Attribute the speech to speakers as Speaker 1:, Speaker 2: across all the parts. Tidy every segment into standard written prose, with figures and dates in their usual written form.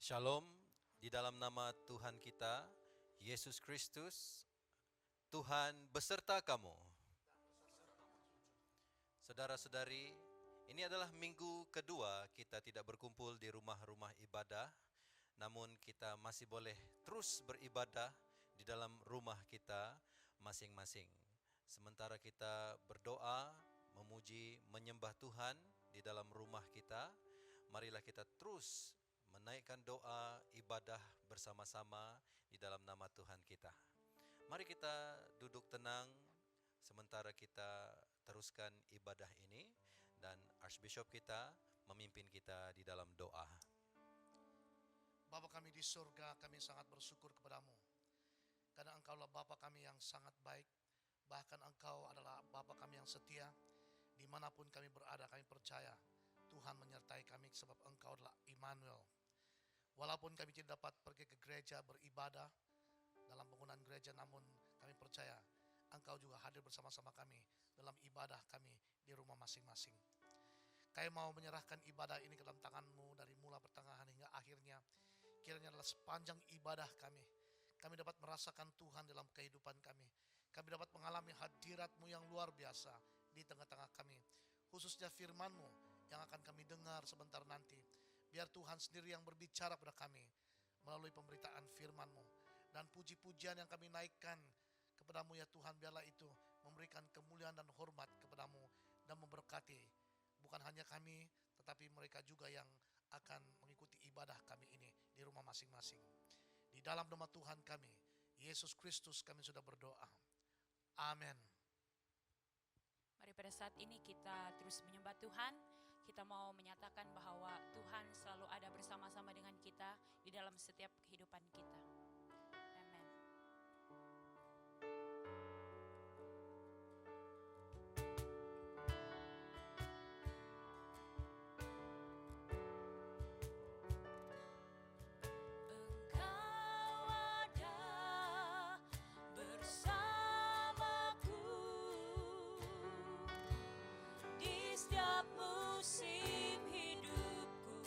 Speaker 1: Shalom, di dalam nama Tuhan kita, Yesus Kristus, Tuhan beserta kamu. Saudara-saudari, ini adalah minggu kedua kita tidak berkumpul di rumah-rumah ibadah, namun kita masih boleh terus beribadah di dalam rumah kita masing-masing. Sementara kita berdoa, memuji, menyembah Tuhan di dalam rumah kita, marilah kita terus menaikkan doa ibadah bersama-sama di dalam nama Tuhan kita. Mari kita duduk tenang sementara kita teruskan ibadah ini dan Archbishop kita memimpin kita di dalam doa.
Speaker 2: Bapa kami di surga, kami sangat bersyukur kepadamu. Karena Engkaulah Bapa kami yang sangat baik. Bahkan Engkau adalah Bapa kami yang setia. Dimanapun kami berada, kami percaya Tuhan menyertai kami sebab Engkau adalah Immanuel. Walaupun kami tidak dapat pergi ke gereja beribadah dalam bangunan gereja, namun kami percaya Engkau juga hadir bersama-sama kami dalam ibadah kami di rumah masing-masing. Kami mau menyerahkan ibadah ini ke dalam tangan-Mu dari mula pertengahan hingga akhirnya. Kiranya adalah sepanjang ibadah kami dapat merasakan Tuhan dalam kehidupan kami. Kami dapat mengalami hadirat-Mu yang luar biasa di tengah-tengah kami. Khususnya firman-Mu yang akan kami dengar sebentar nanti. Biar Tuhan sendiri yang berbicara pada kami melalui pemberitaan firman-Mu. Dan puji-pujian yang kami naikkan kepadamu ya Tuhan, biarlah itu memberikan kemuliaan dan hormat kepadamu dan memberkati bukan hanya kami, tetapi mereka juga yang akan mengikuti ibadah kami ini di rumah masing-masing. Di dalam nama Tuhan kami, Yesus Kristus, kami sudah berdoa. Amin.
Speaker 3: Mari pada saat ini kita terus menyembah Tuhan. Kita mau menyatakan bahwa Tuhan selalu ada bersama-sama dengan kita di dalam setiap kehidupan kita. Amin. Engkau ada bersamaku di setiap musim hidupku.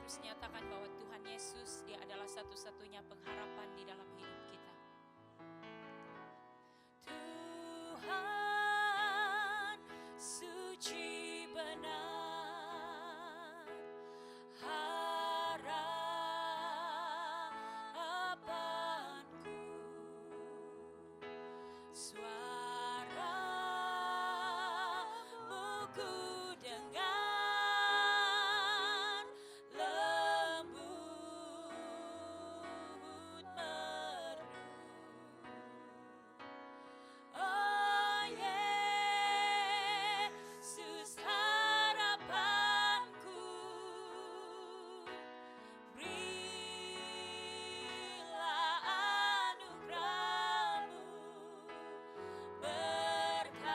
Speaker 3: terus nyatakan bahwa Tuhan Yesus dia adalah satu-satunya pengharapan di dalam hidup kita. Tuhan suci benar, harapanku, suaramu ku dengar, lembut merdu. Oh Yesus harapanku, berilah anugerah-Mu, berkati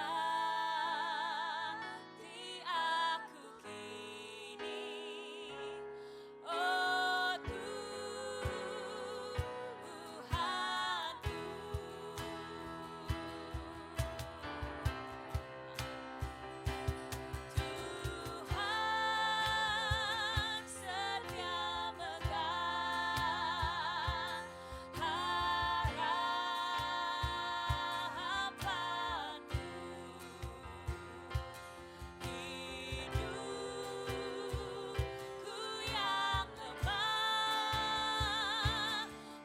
Speaker 3: aku kini. Oh Tuhan setia megang harapanku, hidupku yang lemah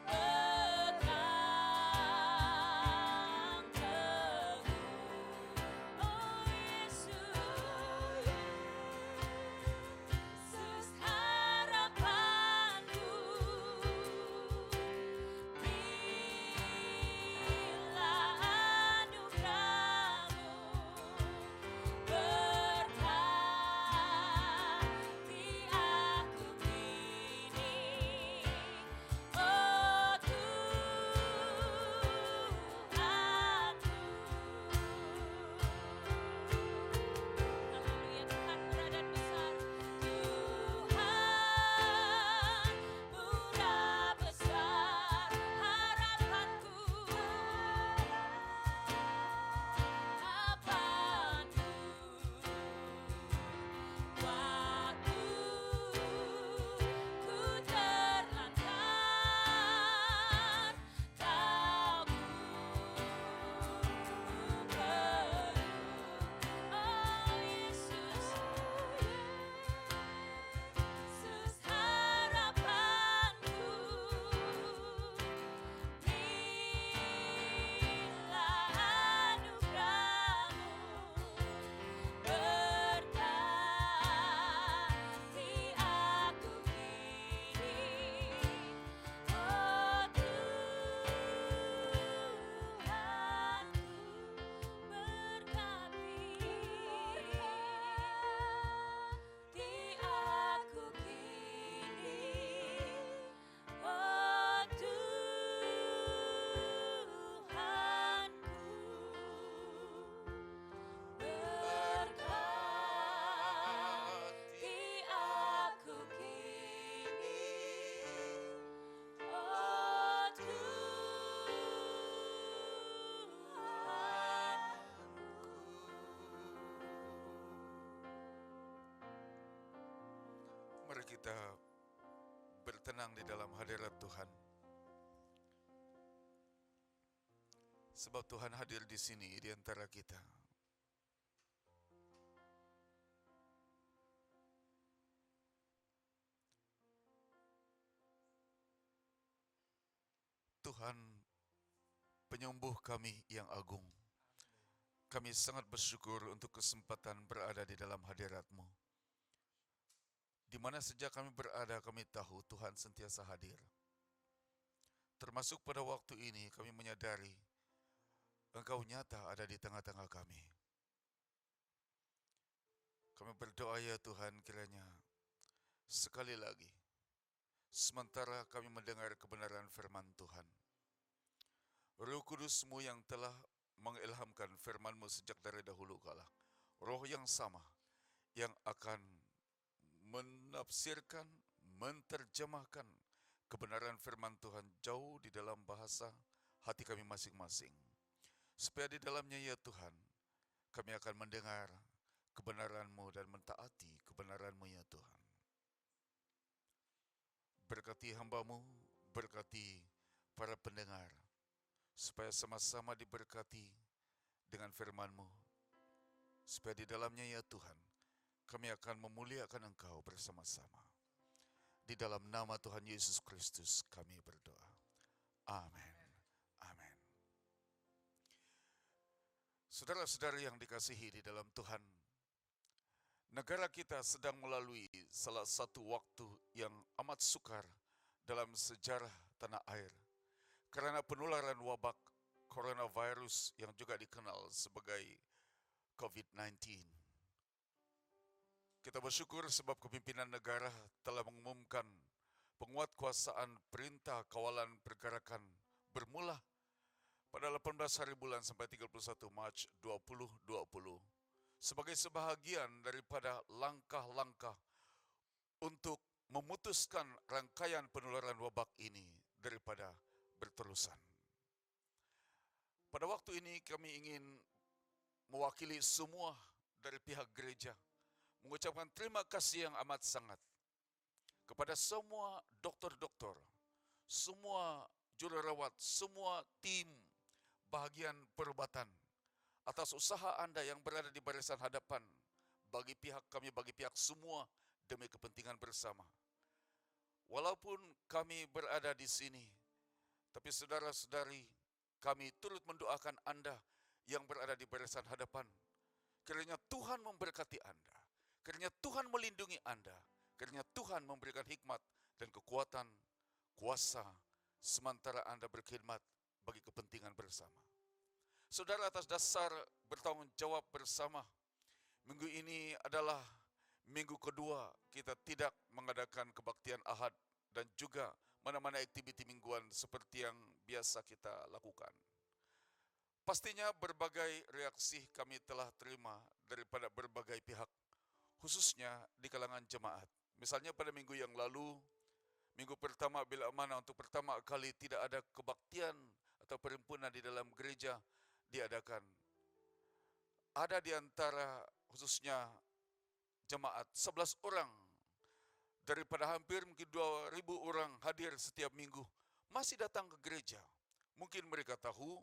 Speaker 3: pegang teguh. Oh Yesus harapanku, berilah anugerah-Mu, berkati aku kini. Oh Tuhanku, haleluya, Tuhan murah dan besar. Tuhan murah besar, harapanku, harapanku. Waktu ku terlantar, Kau ku penuh. Oh Yesus, Yesus harapanku, berilah anugerah-Mu, berkati aku kini. Oh Tuhanku, berkati aku kini. Oh Tuhanku, berkati aku kini. Oh
Speaker 4: Mari kita bertenang di dalam hadirat Tuhan. Sebab Tuhan hadir di sini di antara kita. Tuhan penyembuh kami yang agung. Kami sangat bersyukur untuk kesempatan berada di dalam hadirat-Mu. Di mana saja kami berada, kami tahu Tuhan sentiasa hadir. Termasuk pada waktu ini kami menyadari Engkau nyata ada di tengah-tengah kami. Kami berdoa ya Tuhan, kiranya sekali lagi, sementara kami mendengar kebenaran firman Tuhan, Roh Kudus-Mu yang telah mengilhamkan firman-Mu sejak dari dahulu kala, Roh yang sama yang akan menafsirkan, menerjemahkan kebenaran firman Tuhan jauh di dalam bahasa hati kami masing-masing. Supaya di dalamnya ya Tuhan, kami akan mendengar kebenaran-Mu dan mentaati kebenaran-Mu ya Tuhan. Berkati hamba-Mu, berkati para pendengar, supaya sama-sama diberkati dengan firman-Mu, supaya di dalamnya ya Tuhan, kami akan memuliakan Engkau bersama-sama. Di dalam nama Tuhan Yesus Kristus kami berdoa. Amin. Amin. Saudara-saudari yang dikasihi di dalam Tuhan, negara kita sedang melalui salah satu waktu yang amat sukar dalam sejarah tanah air karena penularan wabak coronavirus yang juga dikenal sebagai COVID-19. Kita bersyukur sebab kepimpinan negara telah mengumumkan penguatkuasaan perintah kawalan pergerakan bermula pada 18 hari bulan sampai 31 Mac 2020 sebagai sebahagian daripada langkah-langkah untuk memutuskan rangkaian penularan wabak ini daripada berterusan. Pada waktu ini kami ingin mewakili semua dari pihak gereja mengucapkan terima kasih yang amat sangat kepada semua dokter-dokter, semua jururawat, semua tim bahagian perubatan atas usaha Anda yang berada di barisan hadapan bagi pihak kami, bagi pihak semua demi kepentingan bersama. Walaupun kami berada di sini, tapi saudara-saudari, kami turut mendoakan Anda yang berada di barisan hadapan. Kiranya Tuhan memberkati Anda, kiranya Tuhan melindungi Anda, kiranya Tuhan memberikan hikmat dan kekuatan, kuasa, sementara Anda berkhidmat bagi kepentingan bersama. Saudara, atas dasar bertanggung jawab bersama, minggu ini adalah minggu kedua kita tidak mengadakan kebaktian Ahad dan juga mana-mana aktiviti mingguan seperti yang biasa kita lakukan. Pastinya berbagai reaksi kami telah terima daripada berbagai pihak, khususnya di kalangan jemaat. Misalnya pada minggu yang lalu, minggu pertama bila mana untuk pertama kali tidak ada kebaktian atau perhimpunan di dalam gereja diadakan. Ada di antara khususnya jemaat 11 orang daripada hampir mungkin 2.000 orang hadir setiap minggu masih datang ke gereja. Mungkin mereka tahu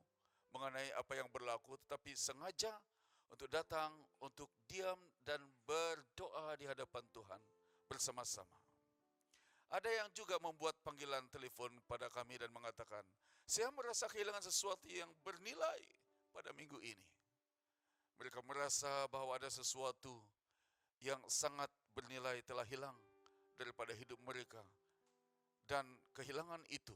Speaker 4: mengenai apa yang berlaku, tetapi sengaja untuk datang, untuk diam dan berdoa di hadapan Tuhan bersama-sama. Ada yang juga membuat panggilan telepon pada kami dan mengatakan, saya merasa kehilangan sesuatu yang bernilai pada minggu ini. Mereka merasa bahwa ada sesuatu yang sangat bernilai telah hilang daripada hidup mereka. Dan kehilangan itu,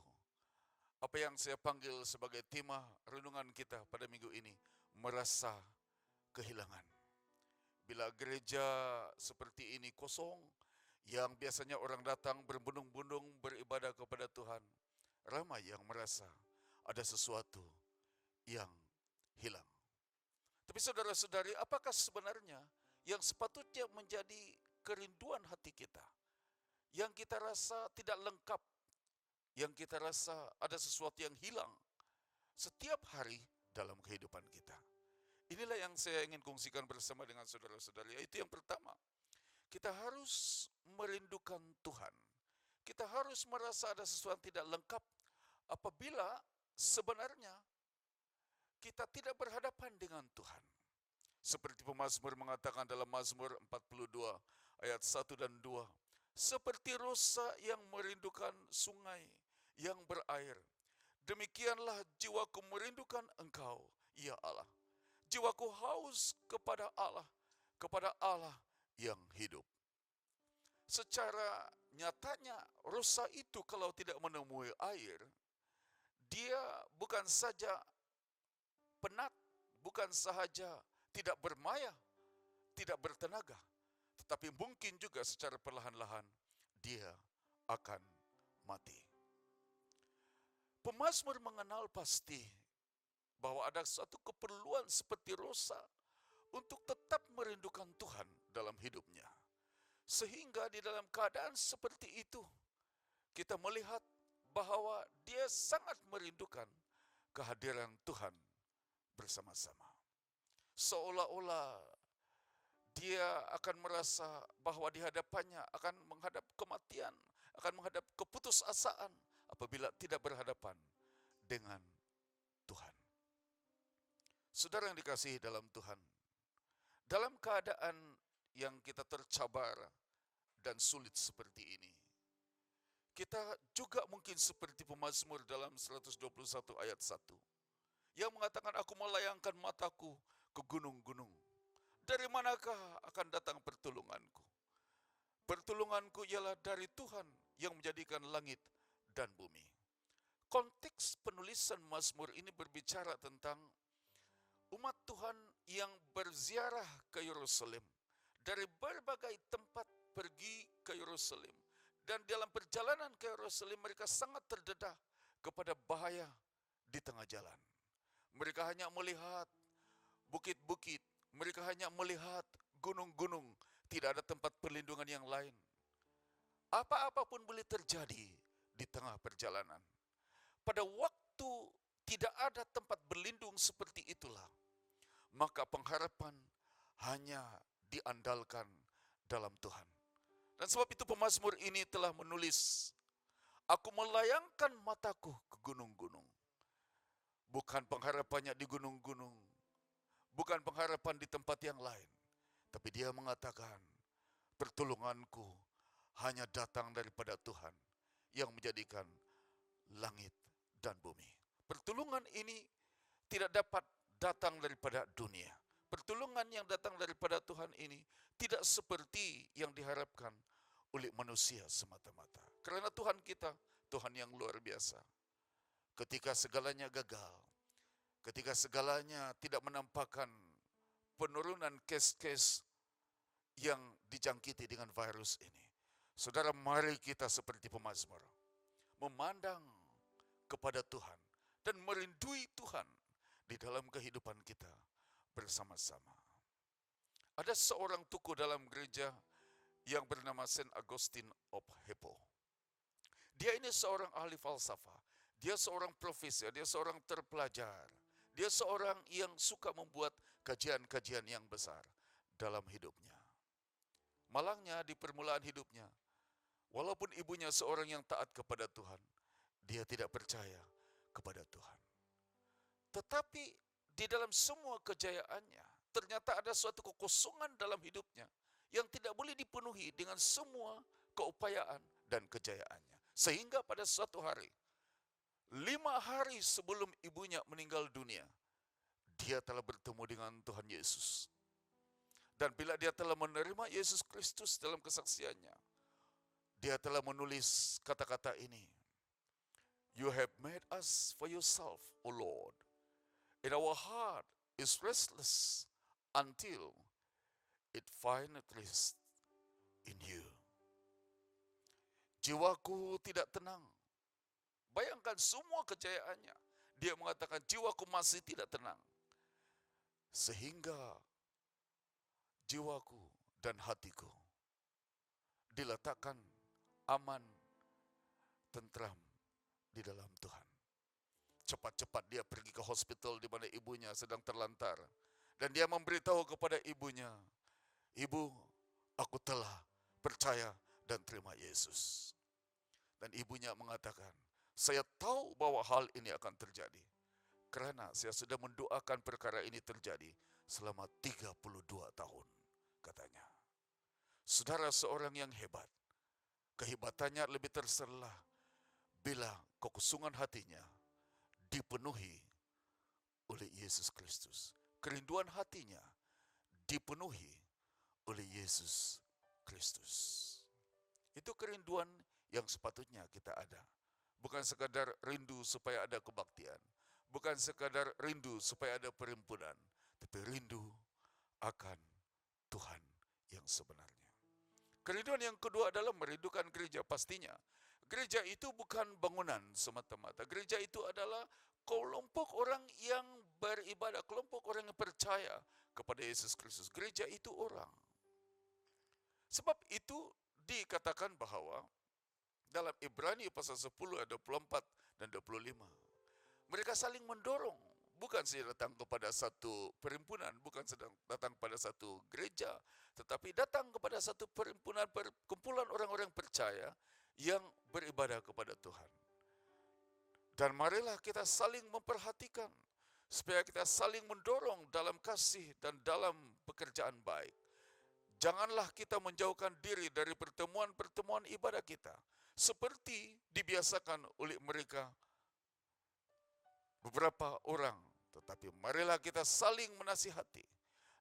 Speaker 4: apa yang saya panggil sebagai tema renungan kita pada minggu ini, merasa kehilangan. Bila gereja seperti ini kosong, yang biasanya orang datang berbundung-bundung beribadah kepada Tuhan, ramai yang merasa ada sesuatu yang hilang. Tapi saudara-saudari, apakah sebenarnya yang sepatutnya menjadi kerinduan hati kita, yang kita rasa tidak lengkap, yang kita rasa ada sesuatu yang hilang setiap hari dalam kehidupan kita? Inilah yang saya ingin kongsikan bersama dengan saudara-saudari. Yaitu yang pertama, kita harus merindukan Tuhan. Kita harus merasa ada sesuatu yang tidak lengkap apabila sebenarnya kita tidak berhadapan dengan Tuhan. Seperti pemazmur mengatakan dalam Mazmur 42 ayat 1 dan 2. Seperti rusa yang merindukan sungai yang berair, demikianlah jiwaku merindukan Engkau, ya Allah. Jiwaku haus kepada Allah yang hidup. Secara nyatanya rusa itu kalau tidak menemui air, dia bukan saja penat, bukan sahaja tidak bermaya, tidak bertenaga, tetapi mungkin juga secara perlahan-lahan dia akan mati. Pemazmur mengenal pasti bahwa ada suatu keperluan seperti rusa untuk tetap merindukan Tuhan dalam hidupnya. Sehingga di dalam keadaan seperti itu, kita melihat bahwa dia sangat merindukan kehadiran Tuhan bersama-sama. Seolah-olah dia akan merasa bahwa di hadapannya akan menghadap kematian akan menghadap keputusasaan apabila tidak berhadapan dengan Tuhan. Saudara yang dikasihi dalam Tuhan, dalam keadaan yang kita tercabar dan sulit seperti ini, kita juga mungkin seperti pemazmur dalam 121 ayat 1 yang mengatakan, aku melayangkan mataku ke gunung-gunung. Dari manakah akan datang pertolonganku? Pertolonganku ialah dari Tuhan yang menjadikan langit dan bumi. Konteks penulisan Mazmur ini berbicara tentang umat Tuhan yang berziarah ke Yerusalem. Dari berbagai tempat pergi ke Yerusalem. Dan dalam perjalanan ke Yerusalem mereka sangat terdedah kepada bahaya di tengah jalan. Mereka hanya melihat bukit-bukit, mereka hanya melihat gunung-gunung, tidak ada tempat perlindungan yang lain. Apa-apa pun boleh terjadi di tengah perjalanan. Pada waktu tidak ada tempat berlindung seperti itulah, maka pengharapan hanya diandalkan dalam Tuhan. Dan sebab itu pemazmur ini telah menulis, aku melayangkan mataku ke gunung-gunung. Bukan pengharapannya di gunung-gunung, bukan pengharapan di tempat yang lain, tapi dia mengatakan, pertolonganku hanya datang daripada Tuhan yang menjadikan langit dan bumi. Pertolongan ini tidak dapat datang daripada dunia. Pertolongan yang datang daripada Tuhan ini tidak seperti yang diharapkan oleh manusia semata-mata. Karena Tuhan kita, Tuhan yang luar biasa. Ketika segalanya gagal, ketika segalanya tidak menampakkan penurunan kes-kes yang dijangkiti dengan virus ini, saudara, mari kita seperti pemazmur, memandang kepada Tuhan dan merindui Tuhan di dalam kehidupan kita bersama-sama. Ada seorang tokoh dalam gereja yang bernama Saint Augustine of Hippo. Dia ini seorang ahli falsafah, dia seorang profesor, dia seorang terpelajar, dia seorang yang suka membuat kajian-kajian yang besar dalam hidupnya. Malangnya di permulaan hidupnya, walaupun ibunya seorang yang taat kepada Tuhan, dia tidak percaya kepada Tuhan. Tetapi di dalam semua kejayaannya, ternyata ada suatu kekosongan dalam hidupnya yang tidak boleh dipenuhi dengan semua keupayaan dan kejayaannya. Sehingga pada suatu hari, 5 hari sebelum ibunya meninggal dunia, dia telah bertemu dengan Tuhan Yesus. Dan bila dia telah menerima Yesus Kristus dalam kesaksiannya, dia telah menulis kata-kata ini, you have made us for yourself, O Lord, and our heart is restless until it finally rests in you. Jiwaku tidak tenang. Bayangkan semua kejayaannya. Dia mengatakan jiwaku masih tidak tenang. Sehingga jiwaku dan hatiku diletakkan aman, tentram di dalam Tuhan. Cepat-cepat dia pergi ke hospital di mana ibunya sedang terlantar. Dan dia memberitahu kepada ibunya, ibu, aku telah percaya dan terima Yesus. Dan ibunya mengatakan, saya tahu bahwa hal ini akan terjadi. Karena saya sudah mendoakan perkara ini terjadi selama 32 tahun, katanya. Saudara, seorang yang hebat, kehebatannya lebih terserlah bila kekosongan hatinya dipenuhi oleh Yesus Kristus. Kerinduan hatinya dipenuhi oleh Yesus Kristus. Itu kerinduan yang sepatutnya kita ada. Bukan sekadar rindu supaya ada kebaktian. Bukan sekadar rindu supaya ada perhimpunan. Tapi rindu akan Tuhan yang sebenarnya. Kerinduan yang kedua adalah merindukan gereja pastinya. Gereja itu bukan bangunan semata-mata. Gereja itu adalah kelompok orang yang beribadah, kelompok orang yang percaya kepada Yesus Kristus. Gereja itu orang. Sebab itu dikatakan bahwa dalam Ibrani pasal 10 ayat 24 dan 25. Mereka saling mendorong. Bukan saja datang kepada satu perhimpunan, bukan sedang datang kepada satu gereja, tetapi datang kepada satu perhimpunan, perkumpulan orang-orang percaya yang beribadah kepada Tuhan. Dan marilah kita saling memperhatikan, supaya kita saling mendorong dalam kasih dan dalam pekerjaan baik. Janganlah kita menjauhkan diri dari pertemuan-pertemuan ibadah kita, seperti dibiasakan oleh mereka beberapa orang. Tetapi marilah kita saling menasihati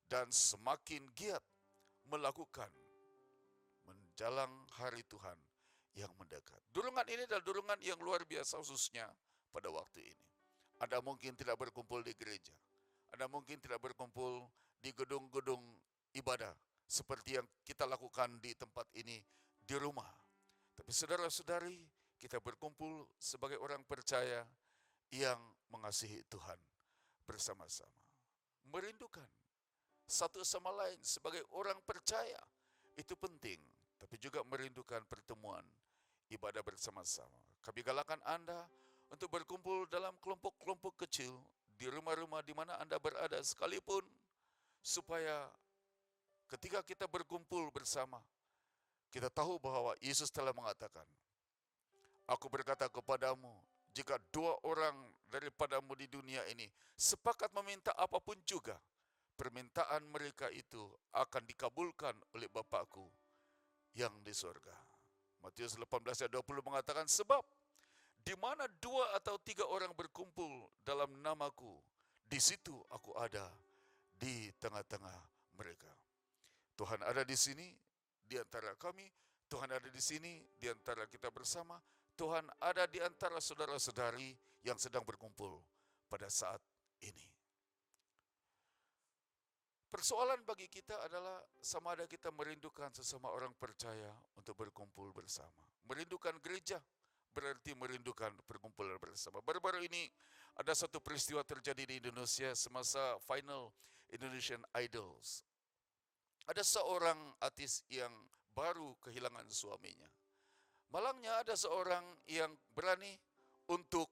Speaker 4: dan semakin giat melakukan menjelang hari Tuhan yang mendekat. Dorongan ini adalah dorongan yang luar biasa, khususnya pada waktu ini. Anda mungkin tidak berkumpul di gereja, Anda mungkin tidak berkumpul di gedung-gedung ibadah seperti yang kita lakukan di tempat ini di rumah. Tapi saudara-saudari, kita berkumpul sebagai orang percaya yang mengasihi Tuhan bersama-sama, merindukan satu sama lain sebagai orang percaya. Itu penting, tapi juga merindukan pertemuan ibadah bersama-sama. Kami galakan Anda untuk berkumpul dalam kelompok-kelompok kecil di rumah-rumah di mana Anda berada sekalipun, supaya ketika kita berkumpul bersama, kita tahu bahwa Yesus telah mengatakan, "Aku berkata kepadamu, jika 2 orang daripadamu di dunia ini sepakat meminta apapun juga, permintaan mereka itu akan dikabulkan oleh Bapakku yang di surga." Matius 18 ayat 20 mengatakan, "Sebab di mana 2 atau 3 orang berkumpul dalam namaku, di situ aku ada di tengah-tengah mereka." Tuhan ada di sini di antara kami, Tuhan ada di sini di antara kita bersama, Tuhan ada di antara saudara-saudari yang sedang berkumpul pada saat ini. Persoalan bagi kita adalah sama ada kita merindukan sesama orang percaya untuk berkumpul bersama. Merindukan gereja berarti merindukan perkumpulan bersama. Baru-baru ini ada satu peristiwa terjadi di Indonesia semasa final Indonesian Idols. Ada seorang artis yang baru kehilangan suaminya. Malangnya ada seorang yang berani untuk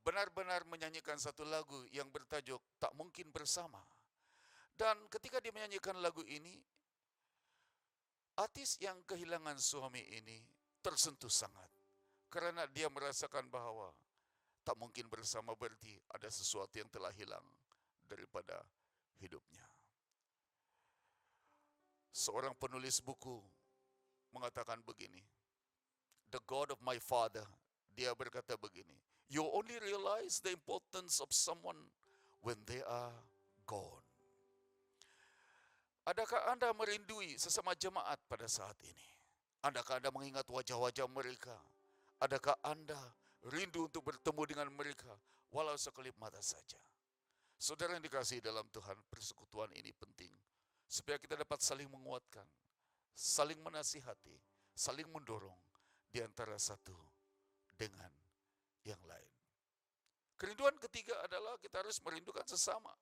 Speaker 4: benar-benar menyanyikan satu lagu yang bertajuk Tak Mungkin Bersama. Dan ketika dia menyanyikan lagu ini, artis yang kehilangan suami ini tersentuh sangat. Karena dia merasakan bahwa tak mungkin bersama berarti ada sesuatu yang telah hilang daripada hidupnya. Seorang penulis buku mengatakan begini, "The God of my father," dia berkata begini, "You only realize the importance of someone when they are gone." Adakah Anda merindui sesama jemaat pada saat ini? Adakah Anda mengingat wajah-wajah mereka? Adakah Anda rindu untuk bertemu dengan mereka walau sekelip mata saja? Saudara yang dikasihi dalam Tuhan, persekutuan ini penting supaya kita dapat saling menguatkan, saling menasihati, saling mendorong di antara satu dengan yang lain. Kerinduan ketiga adalah kita harus merindukan sesama.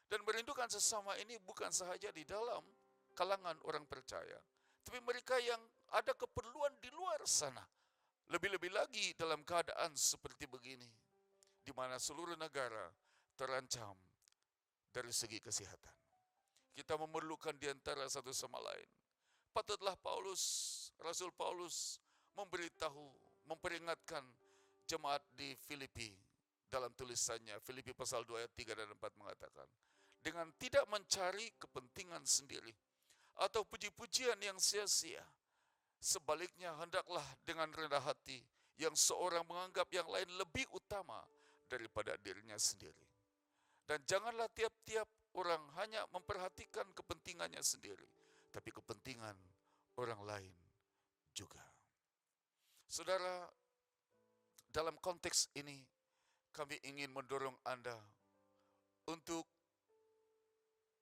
Speaker 4: Dan merindukan sesama ini bukan sahaja di dalam kalangan orang percaya, tapi mereka yang ada keperluan di luar sana. Lebih-lebih lagi dalam keadaan seperti begini, di mana seluruh negara terancam dari segi kesehatan. Kita memerlukan di antara satu sama lain. Patutlah Rasul Paulus memberitahu, memperingatkan jemaat di Filipi dalam tulisannya, Filipi pasal 2 ayat 3 dan 4 mengatakan, dengan tidak mencari kepentingan sendiri atau puji-pujian yang sia-sia. Sebaliknya hendaklah dengan rendah hati yang seorang menganggap yang lain lebih utama daripada dirinya sendiri. Dan janganlah tiap-tiap orang hanya memperhatikan kepentingannya sendiri, tapi kepentingan orang lain juga. Saudara, dalam konteks ini kami ingin mendorong Anda untuk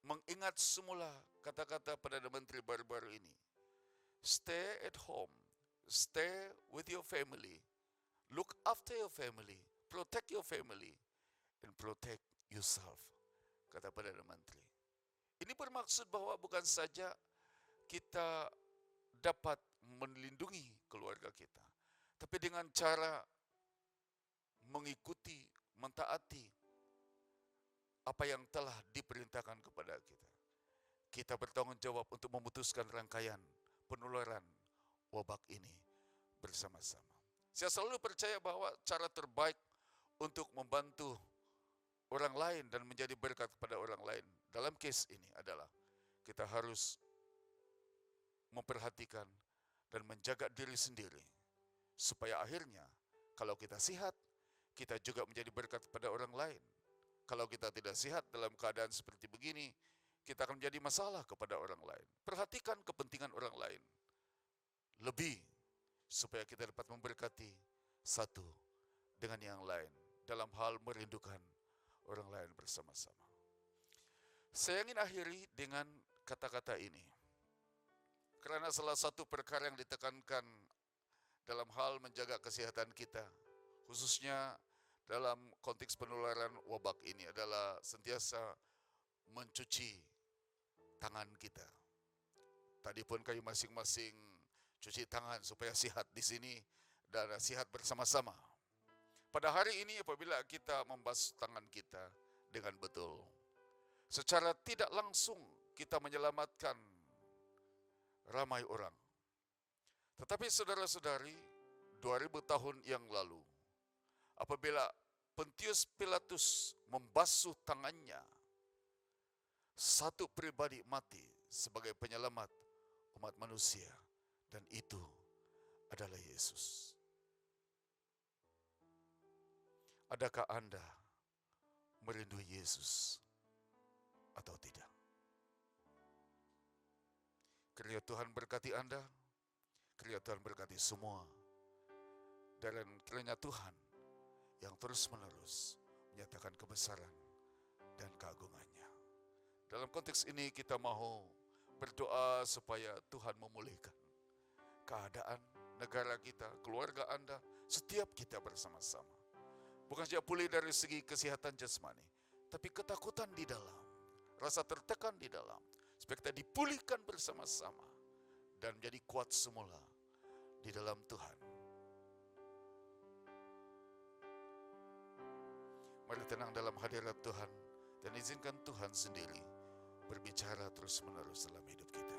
Speaker 4: mengingat semula kata-kata Perdana Menteri baru-baru ini. Stay at home, stay with your family, look after your family, protect your family, and protect yourself, kata Perdana Menteri. Ini bermaksud bahwa bukan saja kita dapat melindungi keluarga kita, tapi dengan cara mengikuti, mentaati apa yang telah diperintahkan kepada kita. Kita bertanggung jawab untuk memutuskan rangkaian penularan wabak ini bersama-sama. Saya selalu percaya bahwa cara terbaik untuk membantu orang lain dan menjadi berkat kepada orang lain dalam case ini adalah kita harus memperhatikan dan menjaga diri sendiri supaya akhirnya kalau kita sehat, kita juga menjadi berkat kepada orang lain. Kalau kita tidak sehat dalam keadaan seperti begini, kita akan menjadi masalah kepada orang lain. Perhatikan kepentingan orang lain lebih supaya kita dapat memberkati satu dengan yang lain dalam hal merindukan orang lain bersama-sama. Saya ingin akhiri dengan kata-kata ini. Karena salah satu perkara yang ditekankan dalam hal menjaga kesehatan kita, khususnya dalam konteks penularan wabak ini adalah sentiasa mencuci tangan kita. Tadi pun kami masing-masing cuci tangan supaya sehat di sini dan sehat bersama-sama. Pada hari ini apabila kita membasuh tangan kita dengan betul, secara tidak langsung kita menyelamatkan ramai orang. Tetapi saudara-saudari, 2000 tahun yang lalu, apabila Pontius Pilatus membasuh tangannya, satu pribadi mati sebagai penyelamat umat manusia, dan itu adalah Yesus. Adakah Anda merindui Yesus atau tidak? Kiranya Tuhan berkati Anda, kiranya Tuhan berkati semua, dan kiranya Tuhan yang terus-menerus menyatakan kebesaran dan keagungannya. Dalam konteks ini kita mau berdoa supaya Tuhan memulihkan keadaan negara kita, keluarga Anda, setiap kita bersama-sama. Bukan saja pulih dari segi kesehatan jasmani, tapi ketakutan di dalam, rasa tertekan di dalam, supaya kita dipulihkan bersama-sama dan menjadi kuat semula di dalam Tuhan. Mari tenang dalam hadirat Tuhan dan izinkan Tuhan sendiri berbicara terus-menerus dalam hidup kita.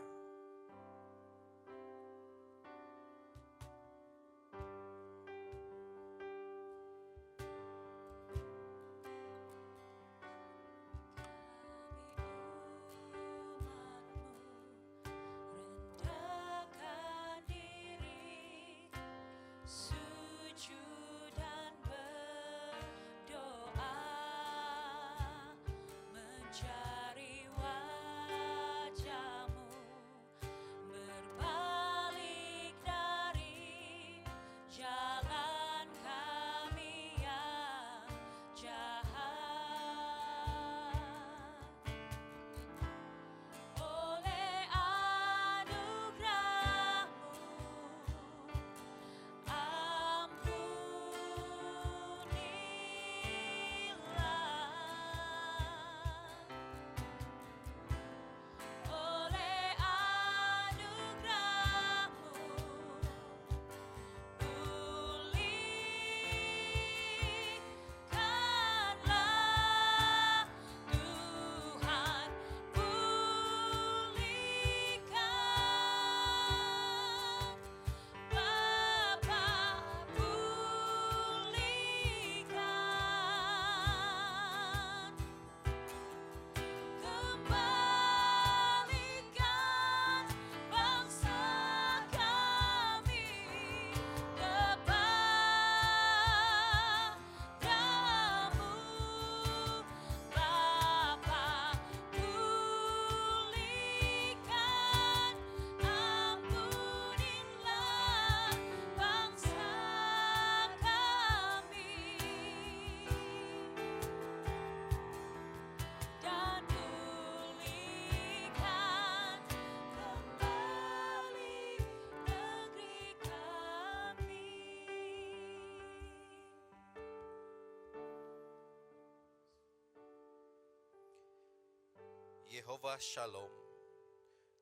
Speaker 1: Yehova Shalom,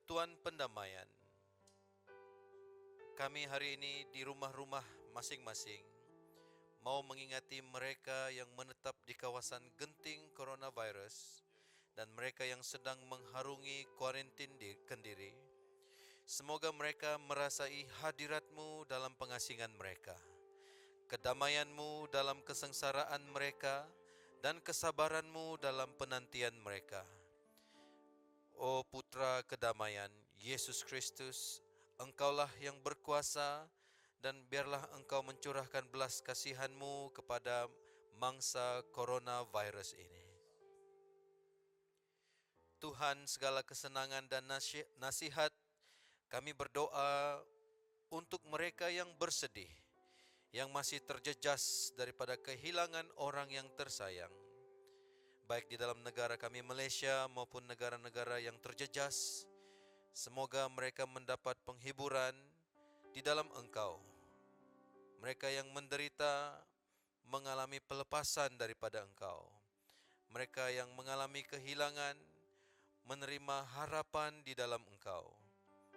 Speaker 1: Tuhan pendamaian. Kami hari ini di rumah-rumah masing-masing mau mengingati mereka yang menetap di kawasan genting coronavirus dan mereka yang sedang mengharungi kuarantin kendiri. Semoga mereka merasai hadirat-Mu dalam pengasingan mereka, kedamaian-Mu dalam kesengsaraan mereka, dan kesabaran-Mu dalam penantian mereka. O Putra kedamaian, Yesus Kristus, Engkaulah yang berkuasa, dan biarlah Engkau mencurahkan belas kasihan-Mu kepada mangsa coronavirus ini. Tuhan segala kesenangan dan nasihat, kami berdoa untuk mereka yang bersedih, yang masih terjejas daripada kehilangan orang yang tersayang, baik di dalam negara kami Malaysia maupun negara-negara yang terjejas. Semoga mereka mendapat penghiburan di dalam Engkau. Mereka yang menderita mengalami pelepasan daripada Engkau. Mereka yang mengalami kehilangan menerima harapan di dalam Engkau.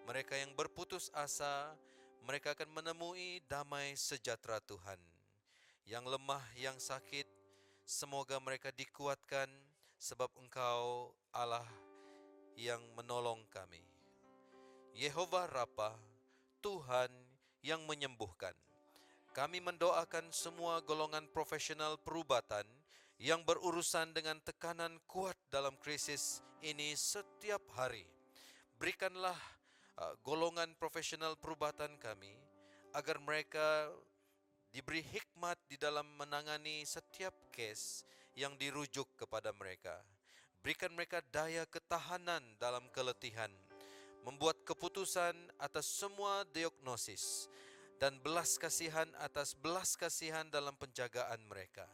Speaker 1: Mereka yang berputus asa, mereka akan menemui damai sejahtera Tuhan. Yang lemah, yang sakit, semoga mereka dikuatkan sebab Engkau Allah yang menolong kami. Yehova Rafa, Tuhan yang menyembuhkan. Kami mendoakan semua golongan profesional perubatan yang berurusan dengan tekanan kuat dalam krisis ini setiap hari. Berikanlah golongan profesional perubatan kami agar mereka diberi hikmat di dalam menangani setiap kes yang dirujuk kepada mereka. Berikan mereka daya ketahanan dalam keletihan, membuat keputusan atas semua diagnosis, dan belas kasihan atas belas kasihan dalam penjagaan mereka.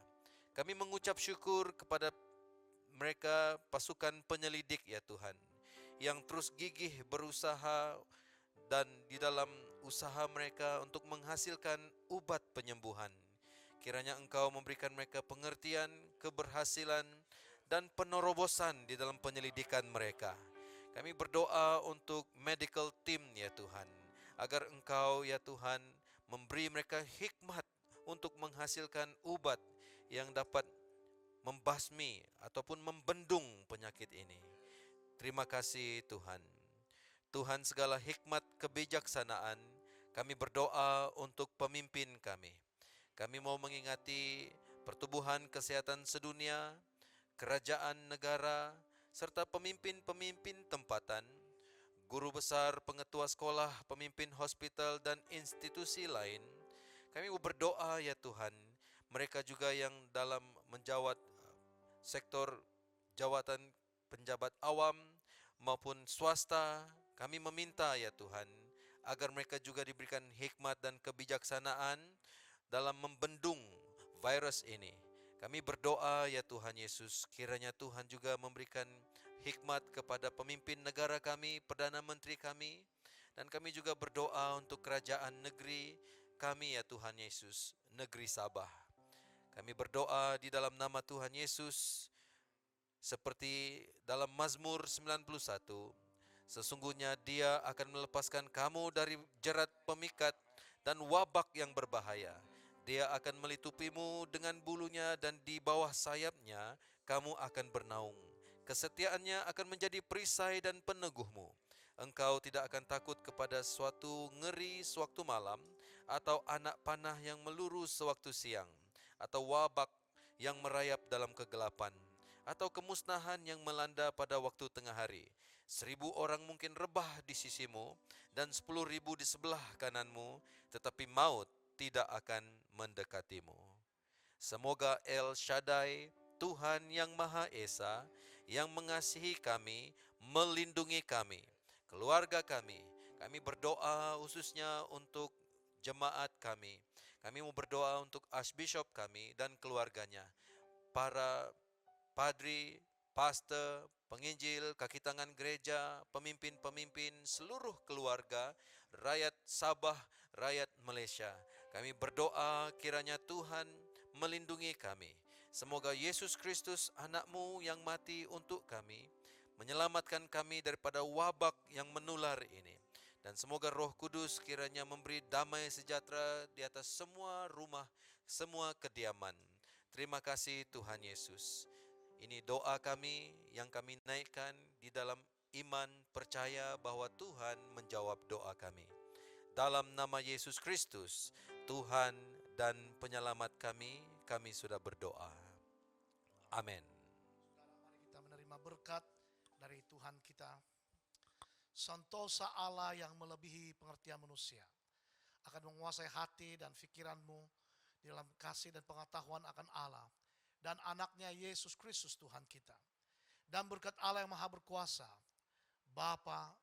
Speaker 1: Kami mengucap syukur kepada mereka pasukan penyelidik ya Tuhan, yang terus gigih berusaha dan di dalam usaha mereka untuk menghasilkan ubat penyembuhan. Kiranya Engkau memberikan mereka pengertian, keberhasilan, dan penerobosan di dalam penyelidikan mereka. Kami berdoa untuk medical team ya Tuhan, agar Engkau ya Tuhan memberi mereka hikmat untuk menghasilkan ubat yang dapat membasmi ataupun membendung penyakit ini. Terima kasih Tuhan. Tuhan segala hikmat kebijaksanaan, kami berdoa untuk pemimpin kami. Kami mau mengingati pertumbuhan kesehatan sedunia, kerajaan negara, serta pemimpin-pemimpin tempatan, guru besar, pengetua sekolah, pemimpin hospital dan institusi lain. Kami berdoa ya Tuhan, mereka juga yang dalam menjawat sektor jawatan penjabat awam maupun swasta, kami meminta ya Tuhan, agar mereka juga diberikan hikmat dan kebijaksanaan dalam membendung virus ini. Kami berdoa ya Tuhan Yesus, kiranya Tuhan juga memberikan hikmat kepada pemimpin negara kami, Perdana Menteri kami, dan kami juga berdoa untuk kerajaan negeri kami ya Tuhan Yesus, negeri Sabah. Kami berdoa di dalam nama Tuhan Yesus, seperti dalam Mazmur 91, sesungguhnya Dia akan melepaskan kamu dari jerat pemikat dan wabak yang berbahaya. Dia akan melitupimu dengan bulunya dan di bawah sayapnya kamu akan bernaung. Kesetiaannya akan menjadi perisai dan peneguhmu. Engkau tidak akan takut kepada suatu ngeri sewaktu malam, atau anak panah yang meluru sewaktu siang, atau wabak yang merayap dalam kegelapan, atau kemusnahan yang melanda pada waktu tengah hari. 1000 orang mungkin rebah di sisimu dan 10.000 di sebelah kananmu, tetapi maut tidak akan mendekatimu. Semoga El Shaddai, Tuhan yang Maha Esa, yang mengasihi kami, melindungi kami, keluarga kami. Kami berdoa khususnya untuk jemaat kami. Kami mau berdoa untuk Archbishop kami dan keluarganya, para padri, pastor, penginjil, kaki tangan gereja, pemimpin-pemimpin, seluruh keluarga, rakyat Sabah, rakyat Malaysia. Kami berdoa kiranya Tuhan melindungi kami. Semoga Yesus Kristus, anak-Mu yang mati untuk kami, menyelamatkan kami daripada wabak yang menular ini. Dan semoga Roh Kudus kiranya memberi damai sejahtera di atas semua rumah, semua kediaman. Terima kasih Tuhan Yesus. Ini doa kami yang kami naikkan di dalam iman percaya bahwa Tuhan menjawab doa kami. Dalam nama Yesus Kristus, Tuhan dan penyelamat kami sudah berdoa. Amin.
Speaker 2: Mari kita menerima berkat dari Tuhan kita. Sentosa Allah yang melebihi pengertian manusia akan menguasai hati dan pikiranmu di dalam kasih dan pengetahuan akan Allah dan anaknya Yesus Kristus Tuhan kita. Dan berkat Allah yang maha berkuasa, Bapa,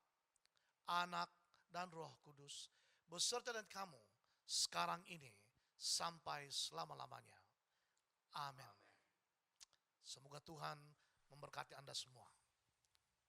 Speaker 2: Anak, dan Roh Kudus, beserta dengan kamu sekarang ini sampai selama-lamanya. Amin. Semoga Tuhan memberkati Anda semua.